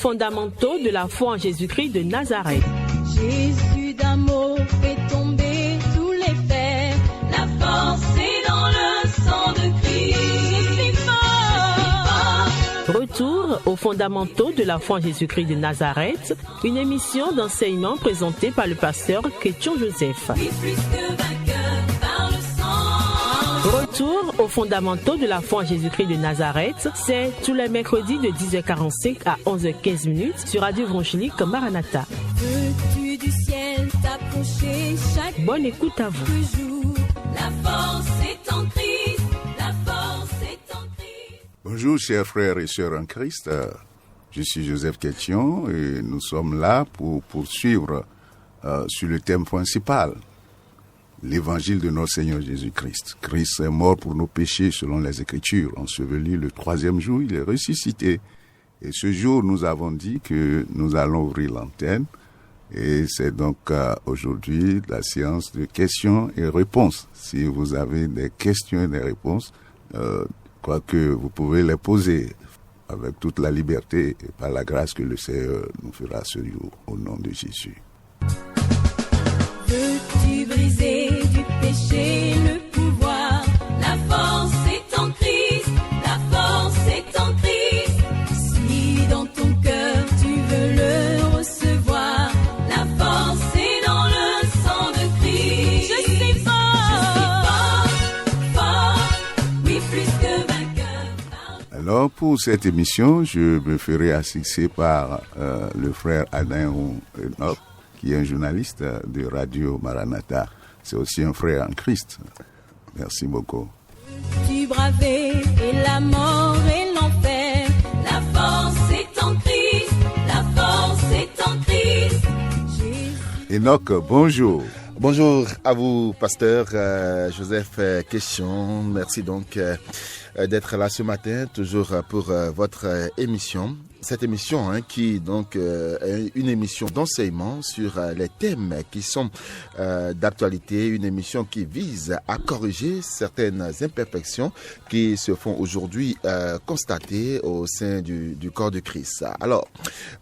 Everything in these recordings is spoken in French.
fondamentaux de la foi en Jésus-Christ de Nazareth. Jésus d'amour fait tomber tous les fers. La force est dans le sang de Christ. Je suis fort. Retour aux fondamentaux de la foi en Jésus-Christ de Nazareth, une émission d'enseignement présentée par le pasteur Kétion Joseph. Oui, plus que vainqueur par le sang. Retour aux fondamentaux de la foi en Jésus-Christ de Nazareth, c'est tous les mercredis de 10h45 à 11h15 sur Radio Évangélique Maranatha. Veux-tu du ciel t'approcher chaque Bonne écoute à vous. jour? La force est en Christ. La force est en Christ. Bonjour chers frères et sœurs en Christ, je suis Joseph Kétion et nous sommes là pour poursuivre sur le thème principal, l'évangile de notre Seigneur Jésus-Christ. Christ est mort pour nos péchés selon les Écritures, enseveli le 3e jour, il est ressuscité. Et ce jour, nous avons dit que nous allons ouvrir l'antenne et c'est donc aujourd'hui la séance de questions et réponses. Si vous avez des questions et des réponses, quoique vous pouvez les poser avec toute la liberté et par la grâce que le Seigneur nous fera ce jour, au nom de Jésus. Veux-tu briser du péché le pouvoir? La force est en Christ. La force est en Christ. Si dans ton cœur tu veux le recevoir, la force est dans le sang de Christ. Je suis fort, fort, oui, plus que vainqueur. Alors, pour cette émission, je me ferai assister par le frère Alain Enoch, qui est un journaliste de Radio Maranatha. C'est aussi un frère en Christ. Merci beaucoup. Tu braver et la mort et l'enfer. La force est en Christ. La force est en Christ. Enoch, bonjour. Bonjour à vous, pasteur Joseph Kétion. Merci donc d'être là ce matin, toujours pour votre émission. Cette émission qui donc est une émission d'enseignement sur les thèmes qui sont d'actualité, une émission qui vise à corriger certaines imperfections qui se font aujourd'hui constater au sein du corps de Christ. Alors,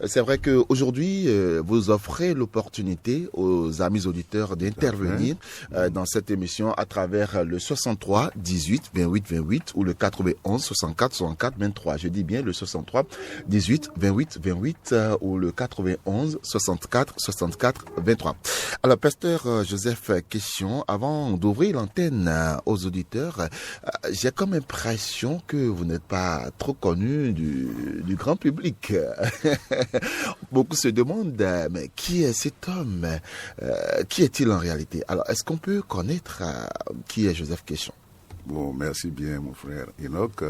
c'est vrai qu'aujourd'hui, vous offrez l'opportunité aux amis auditeurs d'intervenir dans cette émission à travers le 63 18 28 28 ou le 91 64 64 23. Je dis bien le 63 18 28 28 ou le 91 64 64 23. Alors, pasteur Joseph Kétion, avant d'ouvrir l'antenne aux auditeurs, j'ai comme impression que vous n'êtes pas trop connu du grand public. Beaucoup se demandent, mais qui est cet homme? Qui est-il en réalité? Alors, est-ce qu'on peut connaître qui est Joseph Kétion? Bon, merci bien, mon frère Enoch.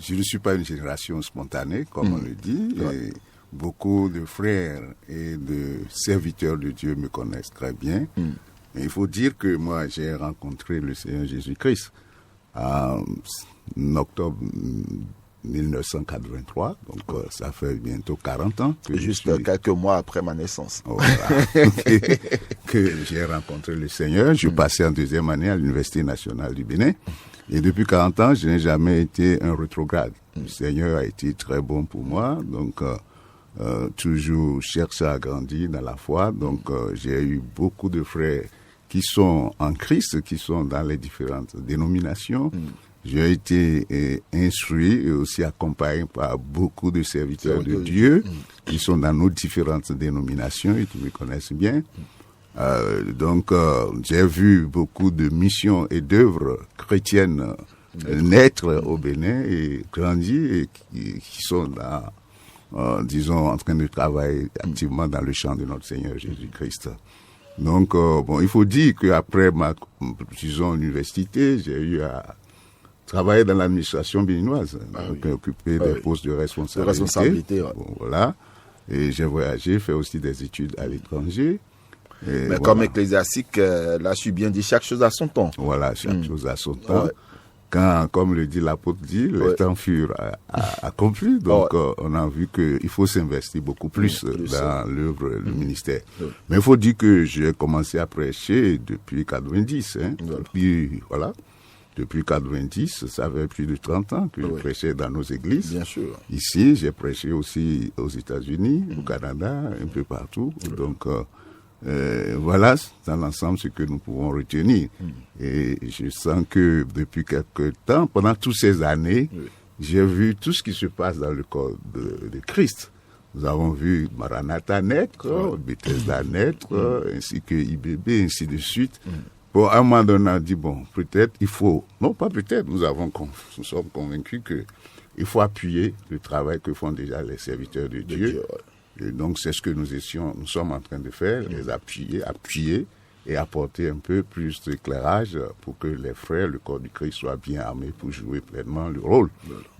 Je ne suis pas une génération spontanée, comme on le dit. Et beaucoup de frères et de serviteurs de Dieu me connaissent très bien. Mais il faut dire que moi, j'ai rencontré le Seigneur Jésus-Christ en octobre 1983. Donc, ça fait bientôt 40 ans. Juste quelques mois après ma naissance. Voilà. que j'ai rencontré le Seigneur. Je passais en 2e année à l'Université nationale du Bénin. Et depuis 40 ans, je n'ai jamais été un rétrograde. Le Seigneur a été très bon pour moi. Donc, toujours chercher à grandir dans la foi. Donc, j'ai eu beaucoup de frères qui sont en Christ, qui sont dans les différentes dénominations. J'ai été instruit et aussi accompagné par beaucoup de serviteurs de Dieu qui sont dans nos différentes dénominations et qui me connaissent bien. Donc, j'ai vu beaucoup de missions et d'œuvres chrétiennes naître au Bénin et grandir et qui sont là, disons, en train de travailler activement dans le champ de notre Seigneur Jésus-Christ. Donc, il faut dire qu'après ma, disons, université, j'ai eu à travailler dans l'administration béninoise, occuper des postes de responsabilité. Bon, voilà. Et j'ai voyagé, fait aussi des études à l'étranger. Mais voilà. Comme ecclésiastique, là, je suis bien dit, chaque chose à son temps. Voilà, chaque chose à son temps. Quand, comme le dit l'apôtre dit, les temps furent accomplis. Donc, on a vu qu'il faut s'investir beaucoup plus dans l'œuvre, le ministère. Mais il faut dire que j'ai commencé à prêcher depuis 90. Depuis, voilà. depuis 90, ça fait plus de 30 ans que je prêchais dans nos églises. Bien sûr. Ici, j'ai prêché aussi aux États-Unis, au Canada, un peu partout. Donc, voilà dans l'ensemble ce que nous pouvons retenir. Et je sens que depuis quelque temps, pendant toutes ces années, j'ai vu tout ce qui se passe dans le corps de Christ. Nous avons vu Maranatha naître, Bethesda naître, ainsi que IBB, ainsi de suite. Bon, à un moment donné, on a dit, bon, peut-être il faut, non pas peut-être, nous sommes convaincus qu'il faut appuyer le travail que font déjà les serviteurs de Dieu. Et donc, c'est ce que nous sommes en train de faire, les appuyer et apporter un peu plus d'éclairage pour que les frères, le corps du Christ, soient bien armés pour jouer pleinement le rôle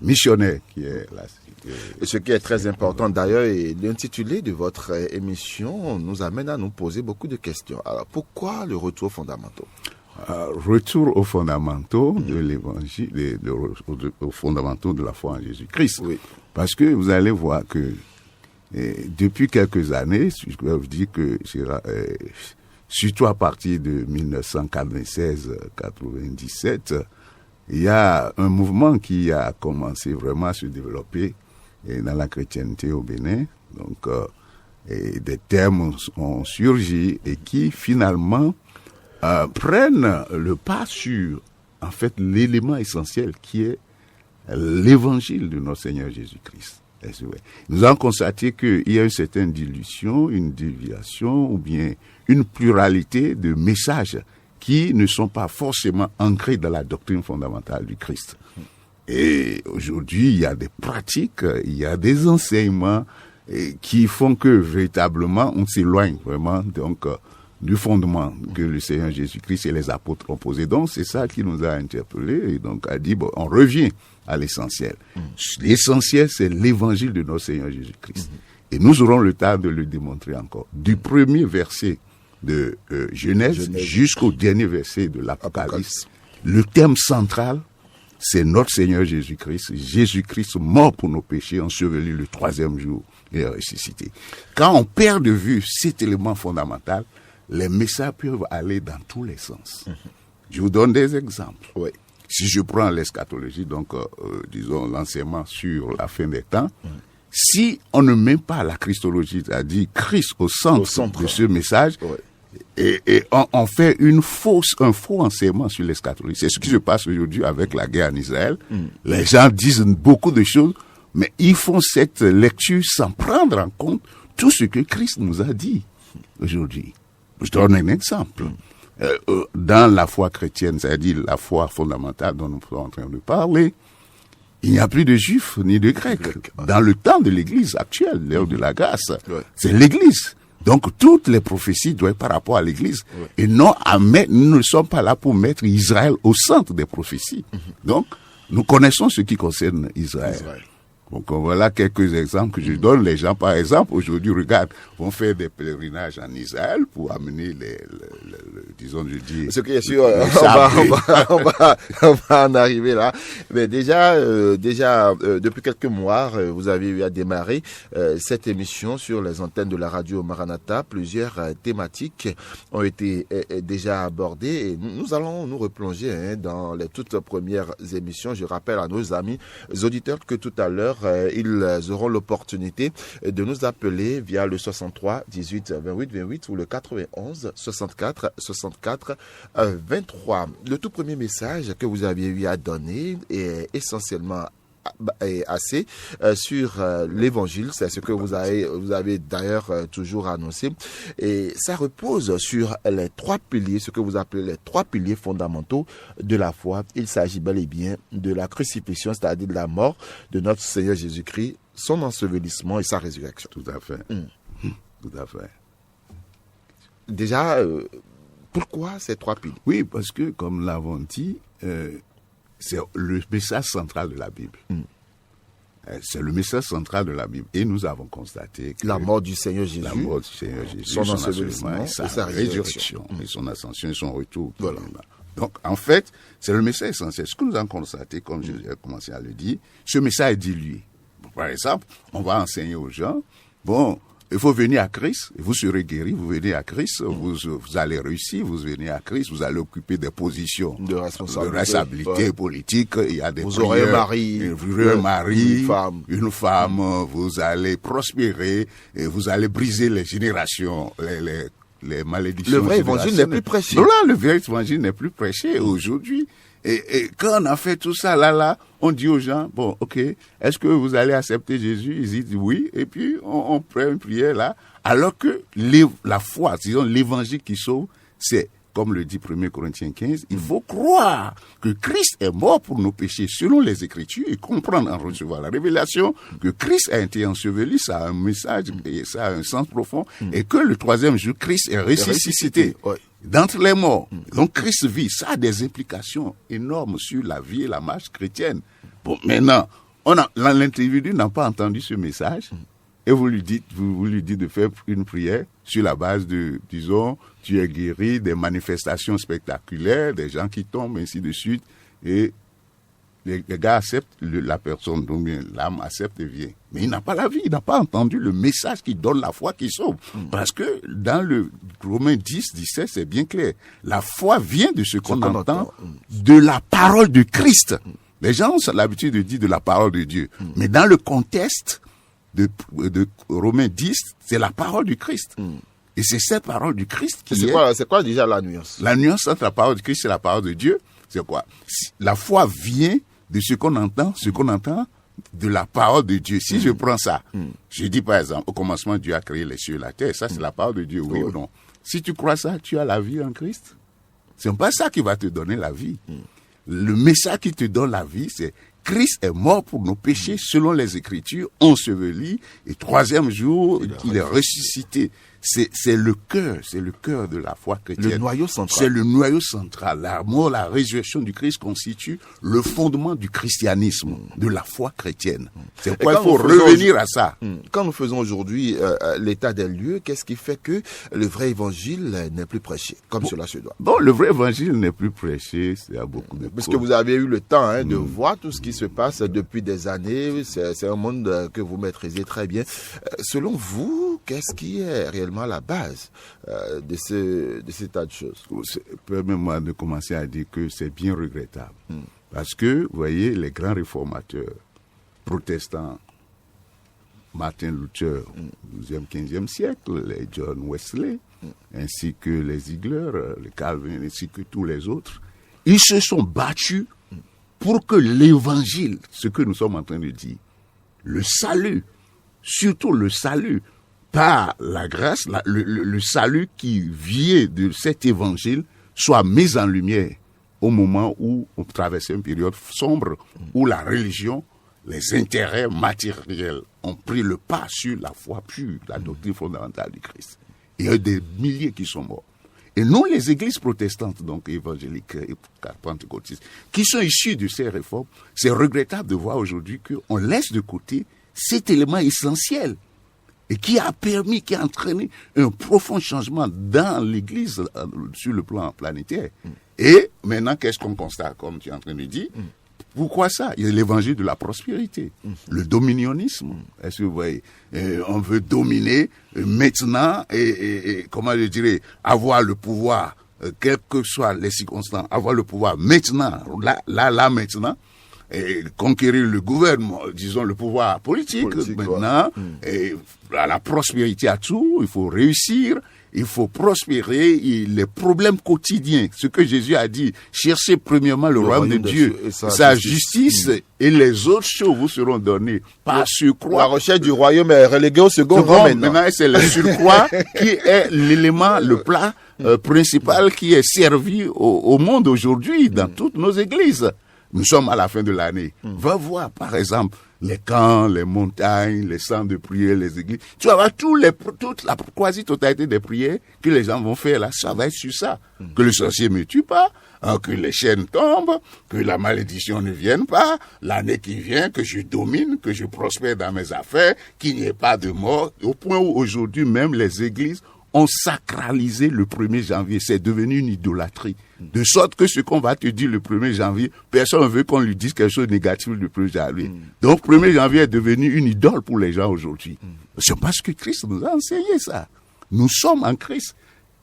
missionnaire qui est la cité. Et ce qui est très important d'ailleurs, et l'intitulé de votre émission nous amène à nous poser beaucoup de questions. Alors, pourquoi le retour aux fondamentaux? Retour aux fondamentaux de l'évangile, aux fondamentaux de la foi en Jésus-Christ. Oui. Parce que vous allez voir que depuis quelques années, je peux vous dire que surtout à partir de 1996-97, il y a un mouvement qui a commencé vraiment à se développer dans la chrétienté au Bénin. Donc, des termes ont surgi et qui finalement prennent le pas sur, en fait, l'élément essentiel qui est l'évangile de notre Seigneur Jésus-Christ. Nous avons constaté qu'il y a une certaine dilution, une déviation ou bien une pluralité de messages qui ne sont pas forcément ancrés dans la doctrine fondamentale du Christ. Et aujourd'hui, il y a des pratiques, il y a des enseignements qui font que véritablement on s'éloigne vraiment donc du fondement que le Seigneur Jésus-Christ et les apôtres ont posé. Donc c'est ça qui nous a interpellés et donc a dit bon, on revient à l'essentiel. L'essentiel, c'est l'évangile de notre Seigneur Jésus-Christ. Et nous aurons le temps de le démontrer encore. Du premier verset de Genèse jusqu'au dernier verset de l'Apocalypse. Le thème central, c'est notre Seigneur Jésus-Christ. Jésus-Christ mort pour nos péchés, enseveli le 3e jour et ressuscité. Quand on perd de vue cet élément fondamental, les messages peuvent aller dans tous les sens. Je vous donne des exemples. Oui. Si je prends l'eschatologie, donc disons l'enseignement sur la fin des temps, si on ne met pas la christologie, c'est-à-dire Christ au centre de ce message, et on fait un faux enseignement sur l'eschatologie. C'est ce qui se passe aujourd'hui avec la guerre en Israël. Les gens disent beaucoup de choses, mais ils font cette lecture sans prendre en compte tout ce que Christ nous a dit aujourd'hui. Je donne un exemple. Dans la foi chrétienne, c'est-à-dire la foi fondamentale dont nous sommes en train de parler, il n'y a plus de juifs ni de grecs. Dans le temps de l'Église actuelle, l'ère de la grâce, c'est l'Église. Donc toutes les prophéties doivent être par rapport à l'Église. Et non nous ne sommes pas là pour mettre Israël au centre des prophéties. Donc nous connaissons ce qui concerne Israël. Donc voilà quelques exemples que je donne. Les gens, par exemple, aujourd'hui, regarde, vont faire des pèlerinages en Israël pour amener disons, je dis... Ce qui est sûr, on va en arriver là. Mais déjà, depuis quelques mois, vous avez eu à démarrer cette émission sur les antennes de la radio Maranatha. Plusieurs thématiques ont été déjà abordées et nous allons nous replonger dans les toutes premières émissions. Je rappelle à nos amis auditeurs que tout à l'heure, ils auront l'opportunité de nous appeler via le 63 18 28 28 ou le 91 64 64 23. Le tout premier message que vous aviez eu à donner est essentiellement assez sur l'évangile, c'est ce que vous avez d'ailleurs toujours annoncé, et ça repose sur les 3 piliers, ce que vous appelez les 3 piliers fondamentaux de la foi. Il s'agit bel et bien de la crucifixion, c'est-à-dire de la mort de notre Seigneur Jésus-Christ, son ensevelissement et sa résurrection. Tout à fait. Tout à fait. Déjà, pourquoi ces 3 piliers? Oui, parce que comme l'avons dit, c'est le message central de la Bible. C'est le message central de la Bible. Et nous avons constaté que la mort du Seigneur Jésus, son ensevelissement et sa résurrection, et son ascension et son retour. Voilà. Donc, en fait, c'est le message essentiel. Ce que nous avons constaté, comme j'ai commencé à le dire, ce message est dilué. Par exemple, on va enseigner aux gens, il faut venir à Christ, vous serez guéri, vous venez à Christ, vous allez réussir, vous venez à Christ, vous allez occuper des positions de responsabilité politique, il y a des vous prières, aurez un mari, une femme, vous allez prospérer, et vous allez briser les générations, les malédictions. Le vrai évangile n'est plus prêché. Non, là, le vrai évangile n'est plus prêché aujourd'hui. Et quand on a fait tout ça, là, on dit aux gens, bon, ok, est-ce que vous allez accepter Jésus? Ils disent oui, et puis on prend une prière là, alors que la foi, disons, l'évangile qui sauve, c'est, comme le dit 1 Corinthiens 15, il faut croire que Christ est mort pour nos péchés selon les Écritures et comprendre en recevant la révélation que Christ a été enseveli, ça a un message et ça a un sens profond, et que le troisième jour, Christ est ressuscité. Ouais. D'entre les morts. Donc Christ vit. Ça a des implications énormes sur la vie et la marche chrétienne. Bon, maintenant, l'individu n'a pas entendu ce message et vous lui dites de faire une prière sur la base de, disons, tu es guéri, des manifestations spectaculaires, des gens qui tombent, ainsi de suite, et les gars acceptent, la personne, donc l'âme accepte et vient. Mais il n'a pas la vie, il n'a pas entendu le message qui donne la foi qui sauve. Parce que dans le Romains 10, 17, c'est bien clair. La foi vient de ce qu'on entend, de la parole de Christ. Les gens ont l'habitude de dire de la parole de Dieu. Mais dans le contexte de Romains 10, c'est la parole du Christ. Et c'est cette parole du Christ qui c'est quoi déjà la nuance? La nuance entre la parole du Christ et la parole de Dieu, c'est quoi? La foi vient de ce qu'on entend de la parole de Dieu. Si je prends ça, je dis par exemple, au commencement, Dieu a créé les cieux et la terre. Ça, c'est la parole de Dieu, oui ou non? Si tu crois ça, tu as la vie en Christ. C'est pas ça qui va te donner la vie. Le message qui te donne la vie, c'est Christ est mort pour nos péchés selon les Écritures, enseveli, et troisième jour, il est ressuscité. C'est le cœur de la foi chrétienne. Le noyau central. C'est le noyau central. La mort, la résurrection du Christ constitue le fondement du christianisme, de la foi chrétienne. C'est pourquoi il faut revenir à ça. Quand nous faisons aujourd'hui l'état des lieux, qu'est-ce qui fait que le vrai évangile n'est plus prêché, comme cela se doit? Bon, le vrai évangile n'est plus prêché, c'est à beaucoup de Parce que vous avez eu le temps de voir tout ce qui se passe depuis des années. C'est un monde que vous maîtrisez très bien. Selon vous, qu'est-ce qui est réellement la base de ces tas de choses? Permettez-moi de commencer à dire que c'est bien regrettable. Parce que, vous voyez, les grands réformateurs protestants, Martin Luther, 12e, 15e siècle, les John Wesley, ainsi que les Ziegler, les Calvin, ainsi que tous les autres, ils se sont battus pour que l'évangile, ce que nous sommes en train de dire, le salut, surtout le salut, par la grâce, le salut qui vient de cet évangile soit mis en lumière au moment où on traversait une période sombre, où la religion, les intérêts matériels ont pris le pas sur la foi pure, la doctrine fondamentale du Christ. Il y a des milliers qui sont morts. Et nous, les églises protestantes, donc évangéliques et pentecôtistes, qui sont issues de ces réformes, c'est regrettable de voir aujourd'hui qu'on laisse de côté cet élément essentiel et qui a permis, qui a entraîné un profond changement dans l'Église sur le plan planétaire. Et maintenant, qu'est-ce qu'on constate, comme tu es en train de dire? Pourquoi ça? Il y a l'évangile de la prospérité, le dominionnisme. Est-ce que vous voyez? On veut dominer maintenant et comment je dirais, avoir le pouvoir, quelles que soient les circonstances, avoir le pouvoir maintenant, là maintenant, et conquérir le gouvernement, disons le pouvoir politique maintenant, et la prospérité à tout, il faut réussir, il faut prospérer, les problèmes quotidiens, ce que Jésus a dit, cherchez premièrement le royaume de Dieu, sa justice, et les autres choses vous seront données par surcroît. La recherche du royaume est reléguée au second rang maintenant. Maintenant, c'est le surcroît qui est l'élément, le plat principal qui est servi au monde aujourd'hui dans toutes nos églises. Nous sommes à la fin de l'année. Va voir, par exemple, les camps, les montagnes, les centres de prière, les églises. Tu vas voir toute la quasi-totalité des prières que les gens vont faire là. Ça va être sur ça. Que le sorcier ne me tue pas, que les chaînes tombent, que la malédiction ne vienne pas, l'année qui vient, que je domine, que je prospère dans mes affaires, qu'il n'y ait pas de mort. Au point où aujourd'hui même les églises ont sacralisé le 1er janvier. C'est devenu une idolâtrie. De sorte que ce qu'on va te dire le 1er janvier, personne ne veut qu'on lui dise quelque chose de négatif le 1er janvier. Donc, 1er janvier est devenu une idole pour les gens aujourd'hui. C'est parce que Christ nous a enseigné ça. Nous sommes en Christ.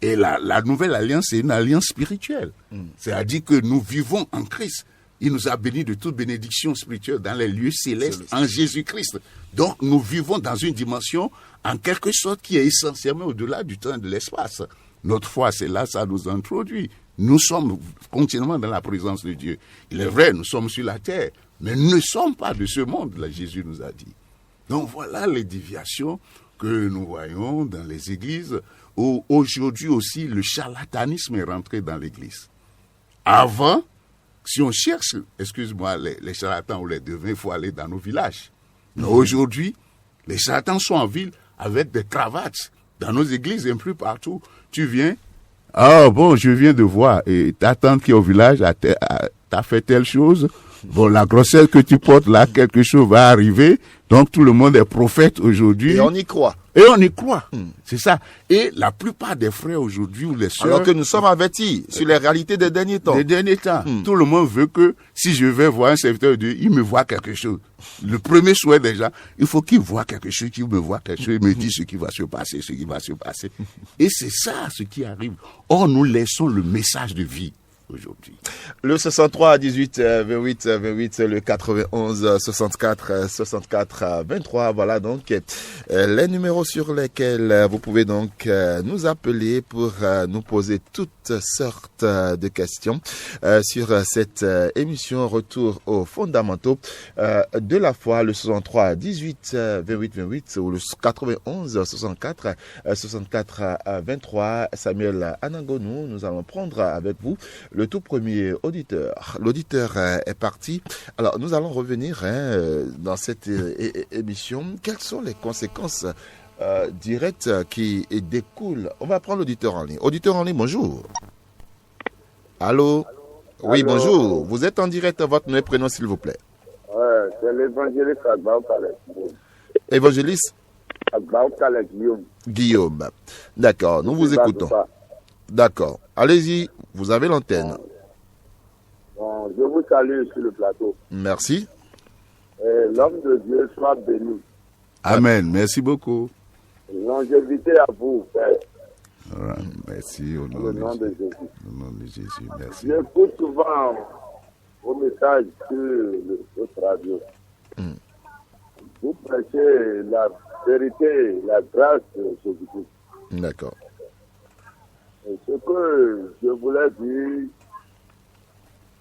Et la nouvelle alliance, c'est une alliance spirituelle. C'est-à-dire que nous vivons en Christ. Il nous a bénis de toute bénédiction spirituelle dans les lieux célestes en Jésus-Christ. Donc, nous vivons dans une dimension, en quelque sorte, qui est essentiellement au-delà du temps et de l'espace. Notre foi, c'est là, ça nous introduit. Nous sommes continuellement dans la présence de Dieu. Il est vrai, nous sommes sur la terre, mais nous ne sommes pas de ce monde, là, Jésus nous a dit. Donc, voilà les déviations que nous voyons dans les églises, où aujourd'hui aussi, le charlatanisme est rentré dans l'église. Avant, si on cherche, excuse-moi, les charlatans ou les devins, il faut aller dans nos villages. Mais aujourd'hui, les charlatans sont en ville avec des cravates. Dans nos églises, un peu partout. Tu viens, ah bon, je viens de voir, et ta tante qui est au village t'a fait telle chose. Bon, la grossesse que tu portes là, quelque chose va arriver. Donc tout le monde est prophète aujourd'hui. Et on y croit. Et on y croit. C'est ça. Et la plupart des frères aujourd'hui ou les sœurs... Alors que nous sommes avertis sur les réalités des derniers temps. Des derniers temps. Tout le monde veut que si je vais voir un serviteur de Dieu, il me voit quelque chose. Le premier souhait déjà, il faut qu'il voit quelque chose, qu'il me voit quelque chose, il me dit ce qui va se passer, ce qui va se passer. Et c'est ça ce qui arrive. Or, nous laissons le message de vie aujourd'hui. Le 63 18 28 28, le 91 64 64 23, voilà donc les numéros sur lesquels vous pouvez donc nous appeler pour nous poser toutes sortes de questions sur cette émission Retour aux fondamentaux de la foi, le 63 18 28 28 ou le 91 64 64 23. Samuel Anangonou, nous allons prendre avec vous le tout premier auditeur. L'auditeur est parti. Alors, nous allons revenir dans cette émission. Quelles sont les conséquences directes qui découlent? On va prendre l'auditeur en ligne. Auditeur en ligne, bonjour. Allô? Oui, bonjour. Vous êtes en direct. Votre nom et prénom, s'il vous plaît. Ouais, c'est l'évangéliste Agbaou Kalek. Évangéliste Agbaou Kalek, Guillaume. D'accord, nous vous écoutons. D'accord. Allez-y, vous avez l'antenne. Bon, je vous salue sur le plateau. Merci. Et l'homme de Dieu soit béni. Amen. Merci beaucoup. Longévité à vous, Père. Merci au nom de Jésus. Au nom de Jésus, merci. J'écoute souvent vos messages sur votre radio. Vous prêchez la vérité, la grâce de Jésus-Christ. D'accord. Et ce que je voulais dire,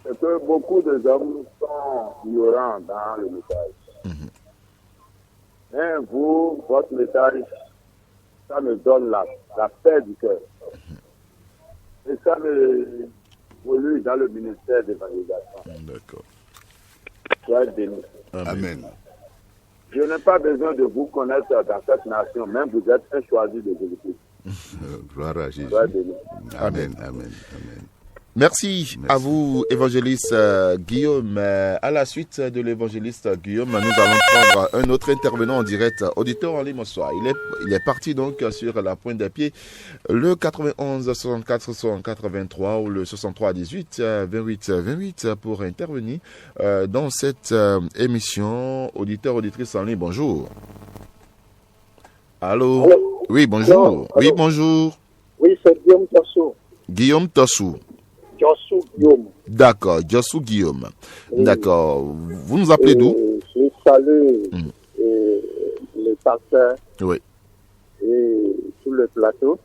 c'est que beaucoup de hommes sont ignorants dans le message. Mais vous, votre message, ça me donne la paix du cœur. Et ça me évolue dans le ministère d'évangélisation. D'accord. Soyez bénis. Amen. Je n'ai pas besoin de vous connaître dans cette nation, même vous êtes un choisi de Jésus-Christ. Gloire à Jésus. Soyez bénis. Amen. Amen. Amen. Merci à vous, évangéliste Guillaume. À la suite de l'évangéliste Guillaume, nous allons prendre un autre intervenant en direct, auditeur en ligne, bonsoir. Il est parti donc sur la pointe des pieds, le 91 64 64 23 ou le 63 18 28 28 pour intervenir dans cette émission. Auditeur, auditrice en ligne, bonjour. Allô? Allô? Oui, bonjour. Allô? Oui, bonjour. Oui, c'est Guillaume Tossou. Guillaume Tossou. Jossou Guillaume. D'accord, Jossou Guillaume. Oui. D'accord. Vous nous appelez d'où? Je salue les pasteurs. Oui. Et sur le plateau.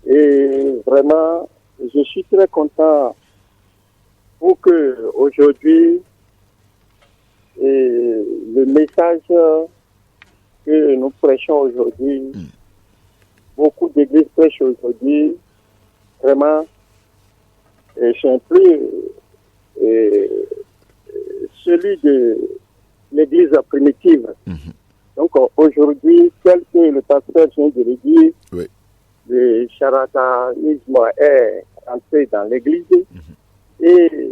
Et vraiment, je suis très content pour que aujourd'hui, le message que nous prêchons aujourd'hui, beaucoup d'églises prêchent aujourd'hui, vraiment, c'est plus celui de l'église primitive. Donc aujourd'hui, tel que le pasteur vient de le dire, oui, le charlatanisme est entré dans l'église et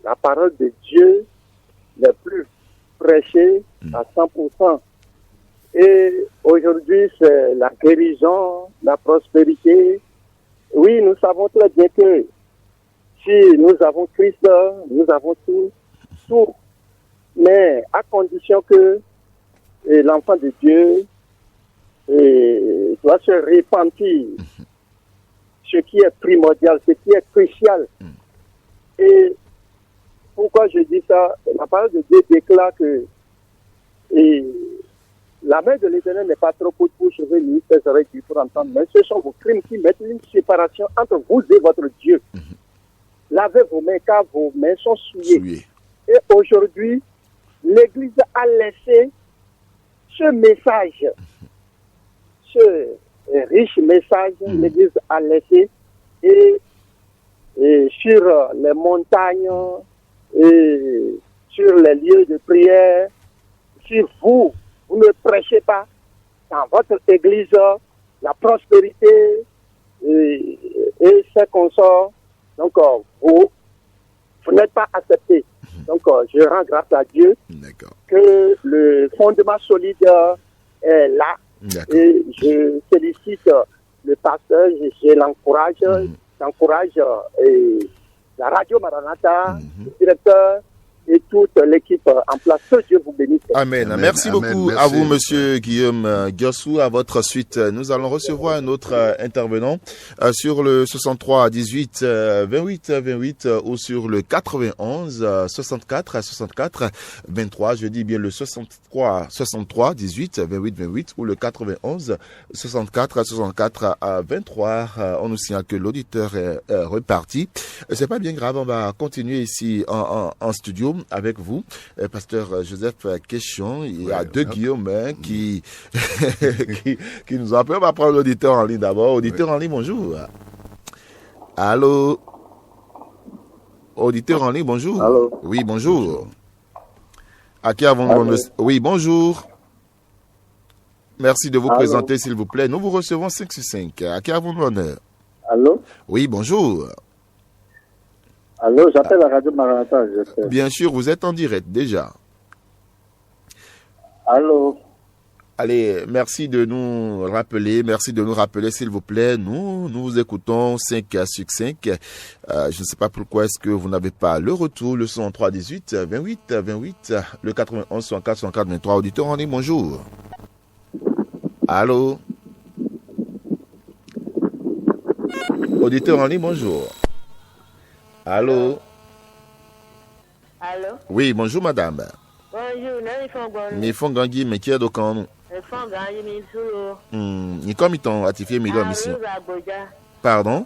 la parole de Dieu n'est plus prêchée à 100%. Et Et aujourd'hui, c'est la guérison, la prospérité. Oui, nous savons très bien que si nous avons Christ, nous avons tout. Mais à condition que l'enfant de Dieu doit se repentir. Ce qui est primordial, ce qui est crucial. Et pourquoi je dis ça? La parole de Dieu déclare que la main de l'Éternel n'est pas trop courte pour sauver lui, ses oreilles pour entendre, mais ce sont vos crimes qui mettent une séparation entre vous et votre Dieu. Lavez vos mains car vos mains sont souillées. Et aujourd'hui, l'Église a laissé ce message, ce riche message, l'Église a laissé et sur les montagnes et sur les lieux de prière. Si vous ne prêchez pas dans votre Église la prospérité et ses consorts, donc vous n'êtes pas accepté. Donc je rends grâce à Dieu que le fondement solide est là. Et je félicite le pasteur, je l'encourage, j'encourage la radio Maranatha, le directeur et toute l'équipe en place. Que Dieu vous bénisse. Amen. Merci beaucoup à vous, monsieur Guillaume Giossou. À votre suite, nous allons recevoir un autre intervenant sur le 63 18 28 28 ou sur le 91 64 64 23. Je dis bien le 63 18 28 28 ou le 91 64 64 23. On nous signale que l'auditeur est reparti. C'est pas bien grave. On va continuer ici en studio avec vous, pasteur Joseph Question. Il y a deux Guillaume qui nous appellent. On va prendre l'auditeur en ligne d'abord. Auditeur en ligne, bonjour. Allô? Auditeur en ligne, bonjour. Allô? Oui, bonjour. À qui avons-nous le... Oui, bonjour. Merci de vous présenter, s'il vous plaît. Nous vous recevons 5 sur 5. À qui avons-nous l'honneur? Allô? Oui, bonjour. Allô, j'appelle la radio Maranatha. Bien sûr, vous êtes en direct déjà. Allô? Allez, merci de nous rappeler, s'il vous plaît. Nous vous écoutons 5 sur 5. Je ne sais pas pourquoi est-ce que vous n'avez pas le retour, le 103 18 28 28, le 91 64 64 23. Auditeur en ligne, bonjour. Allô? Auditeur en ligne, bonjour. Allô? Allô? Oui, bonjour madame. Bonjour, Mi fongangi me kia do kanu. Ni comme ils ratifié mi mission. Pardon?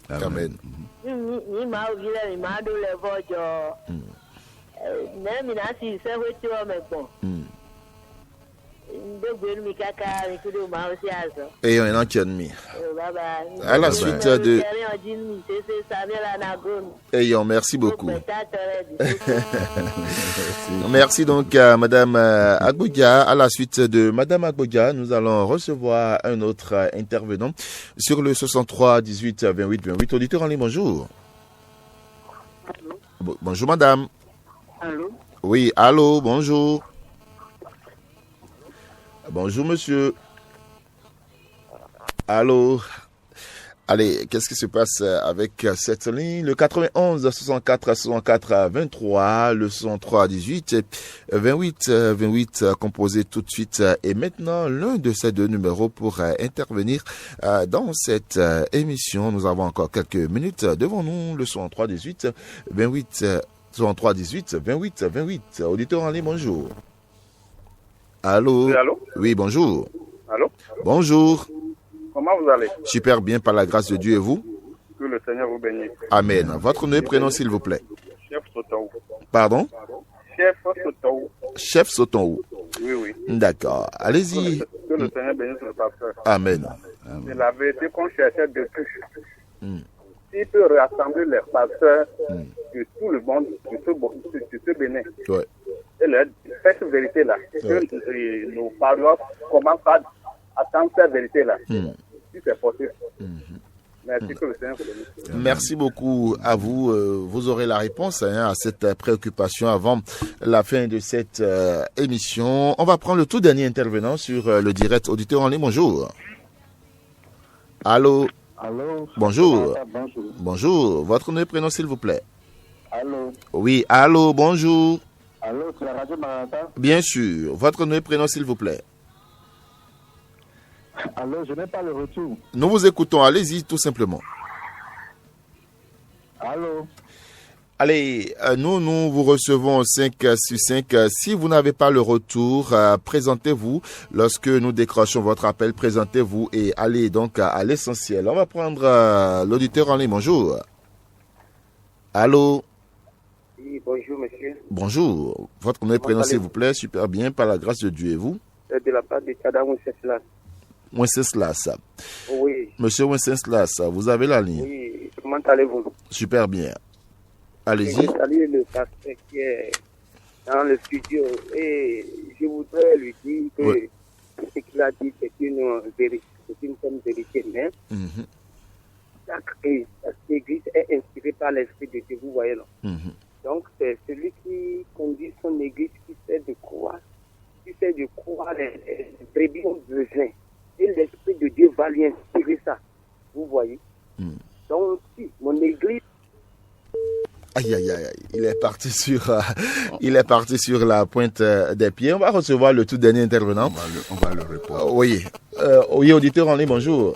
Amen. Et on a mis. À la suite de... Ayons, merci beaucoup. Merci donc à Madame Agboga. À la suite de Madame Agboga, nous allons recevoir un autre intervenant sur le 63 18 28 28. Auditeur en ligne, bonjour. Bonjour Madame. Allô? Oui, allô, bonjour. Bonjour monsieur. Allô. Allez, qu'est-ce qui se passe avec cette ligne? Le 91 64 64 23, le 103 18 28 28 composé tout de suite. Et maintenant, l'un de ces deux numéros pour intervenir dans cette émission. Nous avons encore quelques minutes devant nous. Le 103 18 28 103 18 28 28. Auditeur en ligne, bonjour. Allô? Oui, allô? Oui, bonjour. Allô? Bonjour. Comment vous allez? Super bien, par la grâce de Dieu, et vous? Que le Seigneur vous bénisse. Amen. Votre nom et prénom, s'il vous plaît. Chef Sotaou. Pardon? Chef Sotaou. Chef Soton. Oui, oui. D'accord. Allez-y. Que le Seigneur bénisse le pasteur. Amen. C'est la vérité qu'on cherchait depuis. S'il peut rassembler les pasteurs de tout le monde, de ce Bénin. Ouais. Et cette vérité-là, que nos paroisses commencent à attendre cette vérité-là. Si c'est possible. Merci que le Seigneur vous bénisse. Merci beaucoup à vous. Vous aurez la réponse à cette préoccupation avant la fin de cette émission. On va prendre le tout dernier intervenant sur le direct auditeur en ligne. Bonjour. Allô. Allô. Bonjour. Bonjour. Bonjour. Votre nom et prénom, s'il vous plaît. Allô. Oui, allô, bonjour. Allô, c'est la radio Maranatha. Bien sûr. Votre nom et prénom, s'il vous plaît. Allô, je n'ai pas le retour. Nous vous écoutons. Allez-y, tout simplement. Allô. Allez, nous vous recevons 5 sur 5. Si vous n'avez pas le retour, présentez-vous. Lorsque nous décrochons votre appel, présentez-vous et allez donc à l'essentiel. On va prendre l'auditeur en ligne. Bonjour. Allô. Oui, bonjour, monsieur. Bonjour. Votre nom et prénom, s'il vous plaît. Super bien, par la grâce de Dieu et vous. De la part de Tchada Wenceslas. Wenceslas. Oui. Monsieur Wenceslas, vous avez la ligne. Oui, comment allez-vous? Super bien. Allez-y. Je salue le pasteur qui est dans le studio et je voudrais lui dire que Oui. ce qu'il a dit, c'est une vérité, c'est une bonne vérité, mais chaque église est inspirée par l'Esprit de Dieu, vous voyez, non? Donc, c'est celui qui conduit son église qui sait de quoi les brebis ont besoin. Et l'Esprit de Dieu va lui inspirer ça. Vous voyez? Donc, si mon église... Aïe, aïe, aïe, il est parti sur la pointe des pieds. On va recevoir le tout dernier intervenant. On va le répondre. Oui, auditeur en ligne, bonjour.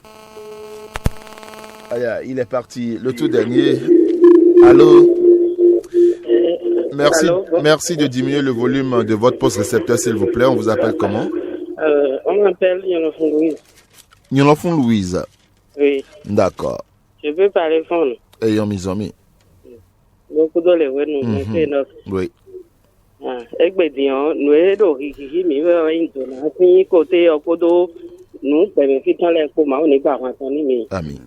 Aïe, aïe, il est parti, le tout dernier. Allô? Merci de diminuer le volume de votre poste récepteur, s'il vous plaît. On vous appelle comment? On m'appelle Yonofon Louise. Yonofon Louise. Oui. D'accord. Je peux parler fond. Ayons mis amis. Beaucoup de les nous c'est notre. Oui. Ah, expédient, nous edo qui mi va indona ni côté okodo nous bénéficions les comment on est pas entendre mais. Amen.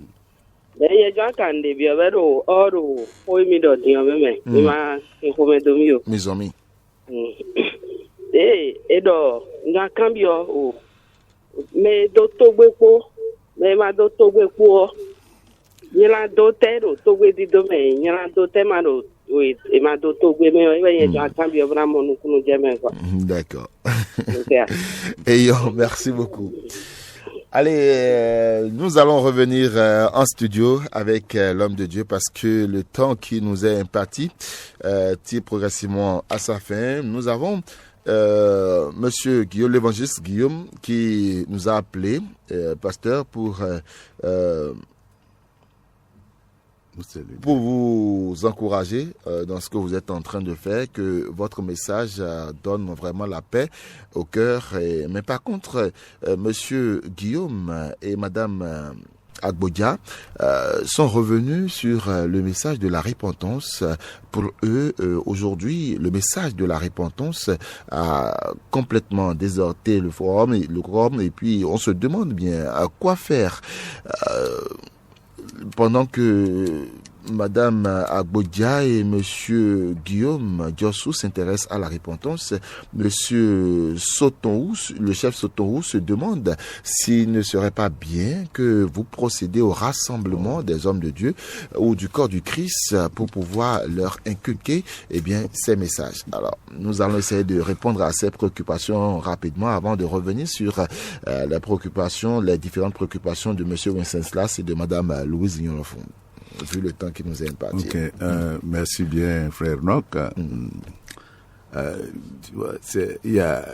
D'ailleurs, j'ai quand des bien véro oro foi mi do dia mais ma ko me do mio. Mes amis. Edo nga cambio o me do togbepo me ma do togbepo yela do tero togbe di do me yela do tema do oui e ma do togbe me e nga cambio vraiment nous nous jamais quoi. D'accord. Ayons, merci beaucoup. Allez, nous allons revenir en studio avec l'homme de Dieu parce que le temps qui nous est imparti tire progressivement à sa fin. Nous avons Monsieur Guillaume, l'évangéliste Guillaume, qui nous a appelé, pasteur, pour vous encourager dans ce que vous êtes en train de faire, que votre message donne vraiment la paix au cœur. Mais par contre, Monsieur Guillaume et Madame Agbodia sont revenus sur le message de la repentance. Pour eux, aujourd'hui, le message de la repentance a complètement déserté le forum et puis on se demande bien à quoi faire pendant que Madame Agbodia et Monsieur Guillaume Diossou s'intéressent à la repentance. Monsieur Sotonhou, le chef Sotonhou, se demande s'il ne serait pas bien que vous procédez au rassemblement des hommes de Dieu ou du corps du Christ pour pouvoir leur inculquer ces messages. Alors, nous allons essayer de répondre à ces préoccupations rapidement avant de revenir sur les différentes préoccupations de Monsieur Wenceslas et de Madame Louise Yonofon, vu le temps qui nous est imparti. Ok, merci bien, frère Noc. Tu vois, il y a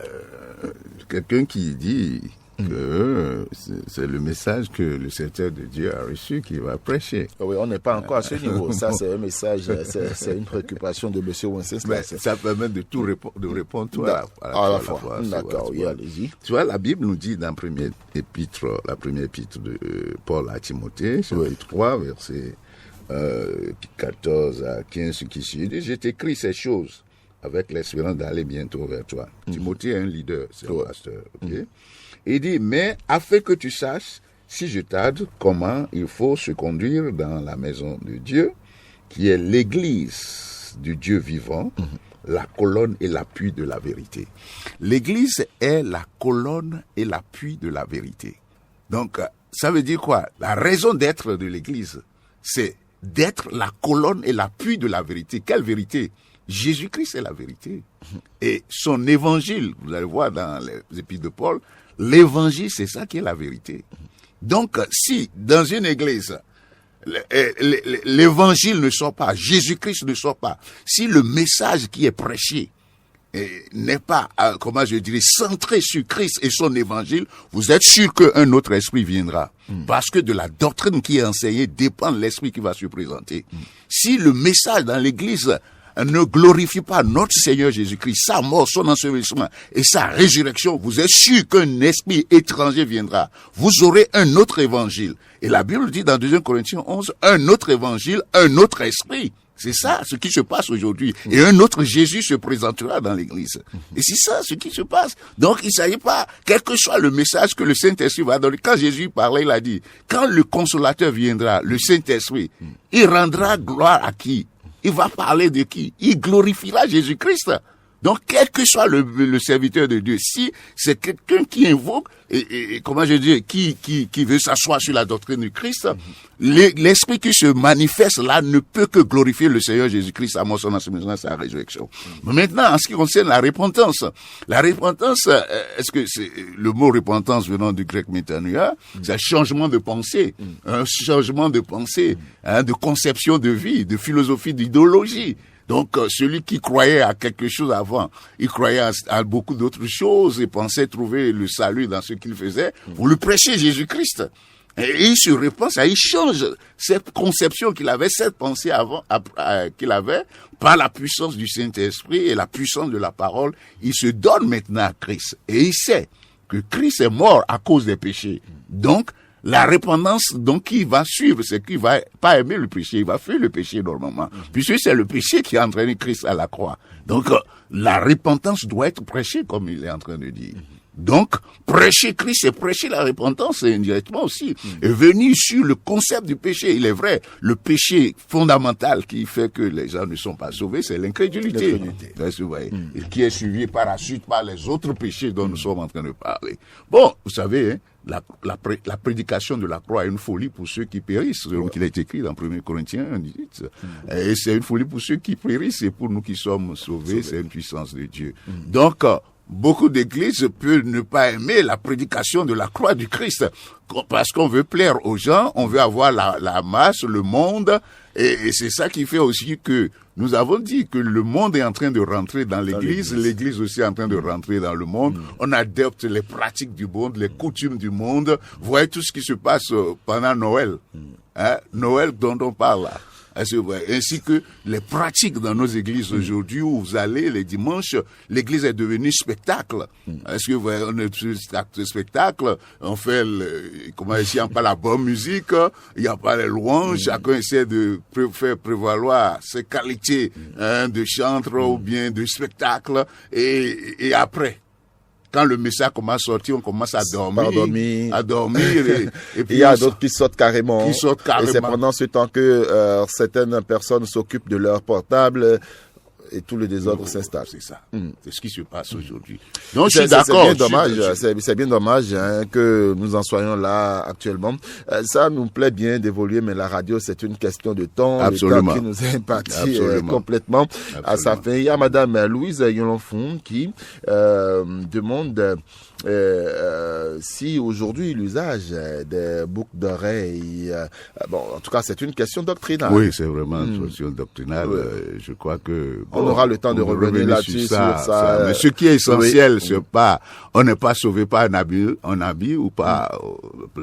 quelqu'un qui dit que c'est le message que le serviteur de Dieu a reçu qui va prêcher. Oui, on n'est pas encore à ce niveau. Ça, c'est un message, c'est une préoccupation de M. Wenceslas. Ça permet de tout répondre à la fois. D'accord, oui, allez-y. Tu vois, la Bible nous dit dans la première épître de Paul à Timothée, chapitre 3, verset 14 à 15, qui suit, je t'écris ces choses avec l'espérance d'aller bientôt vers toi. Timothée est un leader, c'est un pasteur. Okay? Il dit, mais afin que tu saches, si je tarde, comment il faut se conduire dans la maison de Dieu, qui est l'église du Dieu vivant, la colonne et l'appui de la vérité. L'église est la colonne et l'appui de la vérité. Donc, ça veut dire quoi? La raison d'être de l'Église, c'est d'être la colonne et l'appui de la vérité. Quelle vérité? Jésus-Christ est la vérité. Et son évangile, vous allez voir dans les épîtres de Paul, l'évangile, c'est ça qui est la vérité. Donc, si dans une église, l'évangile ne sort pas, Jésus-Christ ne sort pas, si le message qui est prêché n'est pas, centré sur Christ et son évangile, vous êtes sûr qu'un autre esprit viendra. Parce que de la doctrine qui est enseignée dépend de l'esprit qui va se présenter. Si le message dans l'église ne glorifie pas notre Seigneur Jésus-Christ, sa mort, son ensevelissement et sa résurrection, vous êtes sûr qu'un esprit étranger viendra. Vous aurez un autre évangile. Et la Bible dit dans 2 Corinthiens 11, un autre évangile, un autre esprit. C'est ça ce qui se passe aujourd'hui. Et un autre Jésus se présentera dans l'église. Et c'est ça ce qui se passe. Donc il ne s'agit pas, quel que soit le message que le Saint-Esprit va donner. Quand Jésus parlait, il a dit, quand le Consolateur viendra, le Saint-Esprit, il rendra gloire à qui? Il va parler de qui? Il glorifiera Jésus-Christ. Donc, quel que soit le serviteur de Dieu, si c'est quelqu'un qui invoque, qui veut s'asseoir sur la doctrine du Christ, l'esprit qui se manifeste là ne peut que glorifier le Seigneur Jésus-Christ, à mon son enseignement, sa résurrection. Maintenant, en ce qui concerne la repentance, est-ce que c'est le mot repentance venant du grec métanoia, c'est un changement de pensée, de conception de vie, de philosophie, d'idéologie. Donc, celui qui croyait à quelque chose avant, il croyait à beaucoup d'autres choses et pensait trouver le salut dans ce qu'il faisait. Vous lui prêchez Jésus-Christ. Et il se repent, il change cette conception qu'il avait, cette pensée qu'il avait, par la puissance du Saint-Esprit et la puissance de la parole. Il se donne maintenant à Christ. Et il sait que Christ est mort à cause des péchés. Donc, la repentance, donc, qui va suivre, c'est qu'il va pas aimer le péché, il va fuir le péché normalement. Puisque c'est le péché qui a entraîné Christ à la croix. Donc, la repentance doit être prêchée, comme il est en train de dire. Donc, prêcher Christ, c'est prêcher la repentance, et indirectement aussi. Et venir sur le concept du péché. Il est vrai, le péché fondamental qui fait que les gens ne sont pas sauvés, c'est l'incrédulité. Et qui est suivi par la suite par les autres péchés dont nous sommes en train de parler. Bon, vous savez, hein, la prédication de la croix est une folie pour ceux qui périssent, selon qu'il est écrit dans 1 Corinthiens 18. Et c'est une folie pour ceux qui périssent, et pour nous qui sommes sauvés, c'est une puissance de Dieu. Donc, beaucoup d'églises peuvent ne pas aimer la prédication de la croix du Christ, parce qu'on veut plaire aux gens, on veut avoir la masse, le monde, et c'est ça qui fait aussi que nous avons dit que le monde est en train de rentrer dans l'église, l'église aussi est en train de rentrer dans le monde. On adopte les pratiques du monde, les coutumes du monde. Vous voyez tout ce qui se passe pendant Noël. Hein? Noël dont on parle là. Ainsi que les pratiques dans nos églises aujourd'hui, où vous allez les dimanches, l'église est devenue spectacle. Est-ce que vous voyez, on est spectacle, on fait ici, on pas la bonne musique, il n'y a pas les louanges, chacun essaie de faire prévaloir ses qualités, de chantre ou bien de spectacle, et après, quand le message commence à sortir, on commence à dormir. Et puis il y a d'autres qui sortent carrément. Et c'est pendant ce temps que certaines personnes s'occupent de leur portable et tout le désordre s'installe. C'est ça. C'est ce qui se passe aujourd'hui. Donc, je suis d'accord. C'est bien dommage que nous en soyons là actuellement. Ça nous plaît bien d'évoluer, mais la radio, c'est une question de temps. Absolument. Le temps qui nous est imparti complètement à sa fin. Il y a Madame Louise Yolonfon qui demande si aujourd'hui l'usage des boucles d'oreilles, en tout cas, c'est une question doctrinale. Oui, c'est vraiment une question doctrinale. Je crois que on aura le temps de revenir là-dessus sur ça. Mais ce qui est essentiel, c'est pas, on n'est pas sauvé par un habit ou pas,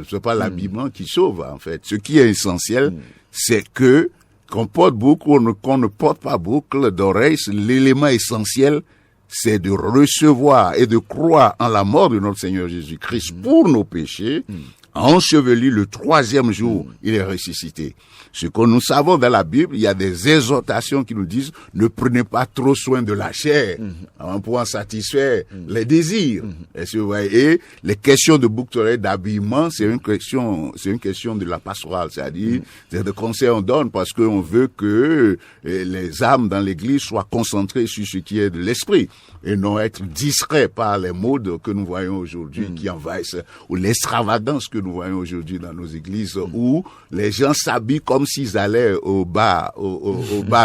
c'est pas l'habillement qui sauve, en fait. Ce qui est essentiel, c'est que qu'on porte boucle ou qu'on ne porte pas boucle d'oreille, l'élément essentiel, c'est de recevoir et de croire en la mort de notre Seigneur Jésus-Christ pour nos péchés, enseveli le 3e jour, il est ressuscité. Ce que nous savons dans la Bible, il y a des exhortations qui nous disent ne prenez pas trop soin de la chair pour en satisfaire les désirs. Et les questions de boucle d'oreille, d'habillement, c'est une question de la pastorale, c'est-à-dire c'est des conseils on donne parce qu'on veut que les âmes dans l'église soient concentrées sur ce qui est de l'esprit et non être distraits par les modes que nous voyons aujourd'hui qui envahissent ou l'extravagance que nous voyons aujourd'hui dans nos églises où les gens s'habillent comme s'ils allaient au bar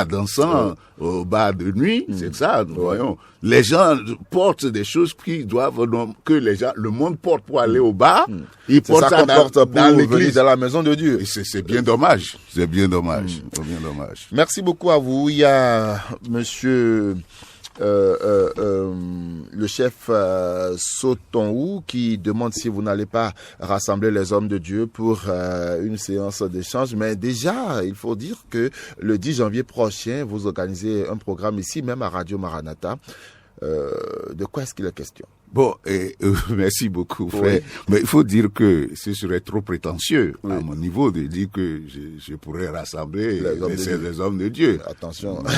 dansant, au bar de nuit. C'est ça, nous voyons. Les gens portent des choses qui doivent, que le monde porte pour aller au bar. Ils portent ça dans l'église, dans la maison de Dieu. Et c'est bien dommage. C'est bien dommage. C'est bien dommage. Merci beaucoup à vous. Il y a monsieur le chef Sotonhou qui demande si vous n'allez pas rassembler les hommes de Dieu pour une séance d'échange. Mais déjà, il faut dire que le 10 janvier prochain, vous organisez un programme ici, même à Radio Maranatha. De quoi est-ce qu'il est question? Bon, merci beaucoup, frère. Oui. Mais il faut dire que ce serait trop prétentieux à mon niveau de dire que je pourrais rassembler les hommes de Dieu. Attention. Non,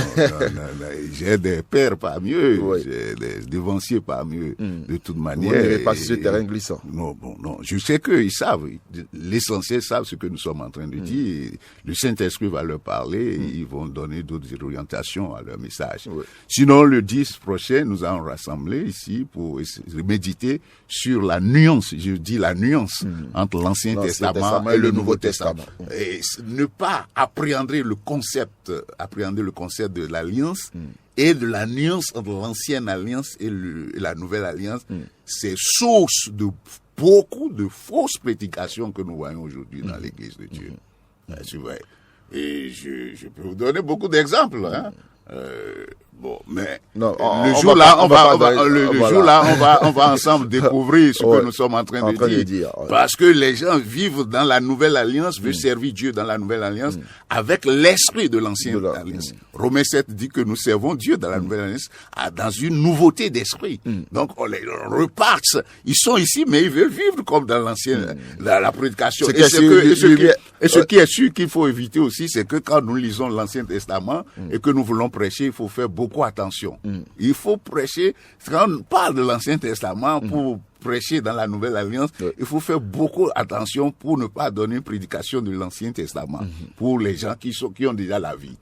j'ai des pères parmi eux, j'ai des devanciers parmi eux, de toute manière. Vous n'irez pas sur ce terrain glissant. Non, je sais qu'ils savent. L'essentiel savent ce que nous sommes en train de dire. Le Saint-Esprit va leur parler et ils vont donner d'autres orientations à leur message. Sinon, le 10 prochain, nous allons rassembler ici pour méditer sur la nuance, je dis la nuance, entre l'Ancien Testament et le Nouveau Testament. Et ne pas appréhender le concept de l'alliance et de la nuance entre l'Ancienne Alliance et la Nouvelle Alliance, c'est source de beaucoup de fausses prédications que nous voyons aujourd'hui dans l'Église de Dieu. C'est vrai. Et je peux vous donner beaucoup d'exemples, hein. Mais le jour là, on va ensemble découvrir ce que nous sommes en train de dire. Parce que les gens vivent dans la nouvelle alliance, veulent servir Dieu dans la nouvelle alliance, avec l'esprit de l'ancienne alliance. Romains 7 dit que nous servons Dieu dans la nouvelle alliance, dans une nouveauté d'esprit. Donc, on les repartent. Ils sont ici, mais ils veulent vivre comme dans l'ancienne, dans la prédication. Et ce qui est sûr qu'il faut éviter aussi, c'est que quand nous lisons l'Ancien Testament et que nous voulons prêcher, il faut faire beaucoup attention. Il faut prêcher, quand on parle de l'Ancien Testament, pour prêcher dans la Nouvelle Alliance, il faut faire beaucoup attention pour ne pas donner une prédication de l'Ancien Testament pour les gens qui ont déjà la vie.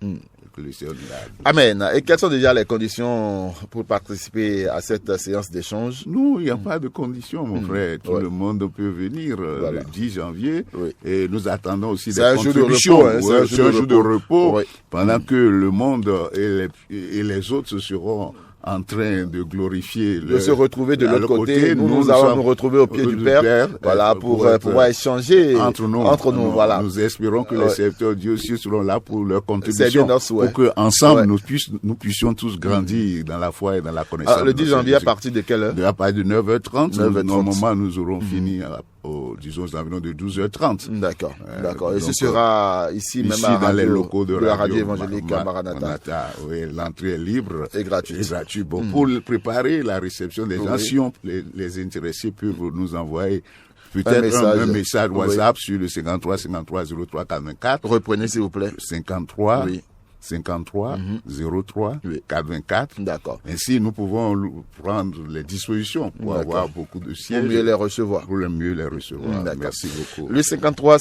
Amen. Et quelles sont déjà les conditions pour participer à cette séance d'échange? Nous, il n'y a pas de conditions, mon frère. Tout le monde peut venir le 10 janvier. Et nous attendons aussi des contributions. C'est un jour de repos. Pendant que le monde et les autres seront en train de glorifier de se retrouver de l'autre côté. Nous allons nous retrouver au pied du Père, voilà, pour pouvoir échanger entre nous. Voilà. Nous espérons que les serviteurs de Dieu aussi seront là pour leur contribution, pour que ensemble nous puissions tous grandir dans la foi et dans la connaissance. Le 10 janvier, à partir de quelle heure? À partir de 9h30. Normalement, nous aurons fini disons environ de 12h30. D'accord. Et ce sera ici même dans les locaux de la radio évangélique à Maranatha. Oui, l'entrée est libre et gratuite. Bon, pour préparer la réception des gens, si les intéressés peuvent nous envoyer peut-être un message WhatsApp sur le 53 03 84. Reprenez s'il vous plaît. 53 03 424. D'accord. Ainsi, nous pouvons prendre les dispositions pour avoir beaucoup de sièges. Pour mieux les recevoir. Merci beaucoup. Le 53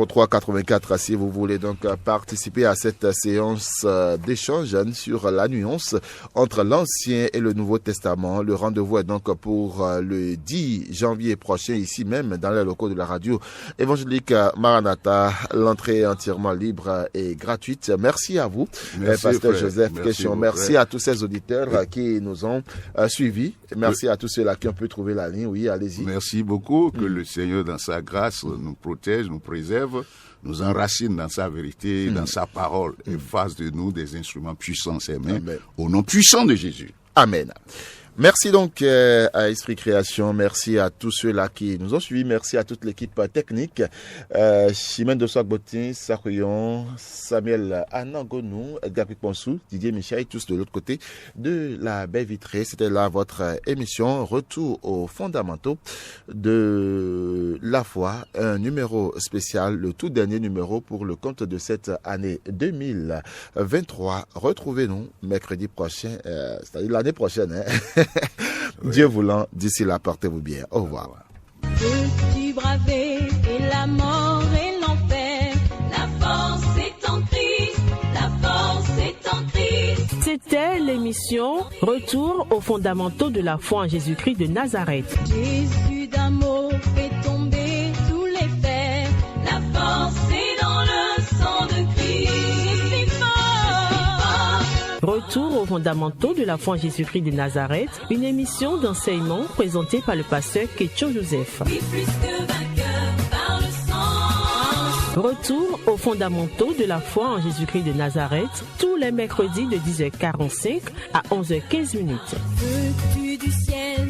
03 84, si vous voulez donc participer à cette séance d'échange sur la nuance entre l'Ancien et le Nouveau Testament. Le rendez-vous est donc pour le 10 janvier prochain, ici même, dans les locaux de la radio évangélique Maranatha. L'entrée est entièrement libre et gratuite. Merci à vous, Pasteur Joseph Question. Merci à tous ces auditeurs qui nous ont suivis. Merci à tous ceux-là qui ont pu trouver la ligne. Oui, allez-y. Merci beaucoup. Que le Seigneur, dans sa grâce, nous protège, nous préserve, nous enracine dans sa vérité, dans sa parole, et fasse de nous des instruments puissants, ses mains, au nom puissant de Jésus. Amen. Merci donc à Esprit Création, merci à tous ceux-là qui nous ont suivis, merci à toute l'équipe technique, Chimène de Soagbotin, Sakuyon, Samuel Anangonou, Gabriel Ponsou, Didier Michel, tous de l'autre côté de la baie vitrée. C'était là votre émission, Retour aux fondamentaux de la foi, un numéro spécial, le tout dernier numéro pour le compte de cette année 2023. Retrouvez-nous mercredi prochain, c'est-à-dire l'année prochaine, hein. Dieu voulant, d'ici là, portez-vous bien. Au revoir. Peux-tu braver et la mort et l'enfer? La force est en Christ, la force est en Christ. C'était l'émission Retour aux fondamentaux de la foi en Jésus-Christ de Nazareth. Jésus d'amour fait tomber tous Retour aux fondamentaux de la foi en Jésus-Christ de Nazareth, une émission d'enseignement présentée par le pasteur Ketcho Joseph. Retour aux fondamentaux de la foi en Jésus-Christ de Nazareth, tous les mercredis de 10h45 à 11h15.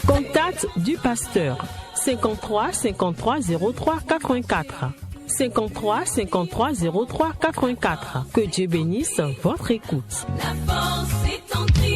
Contact du pasteur 53 53 03 84. 53 53 03 84. Que Dieu bénisse votre écoute. La force est en Christ.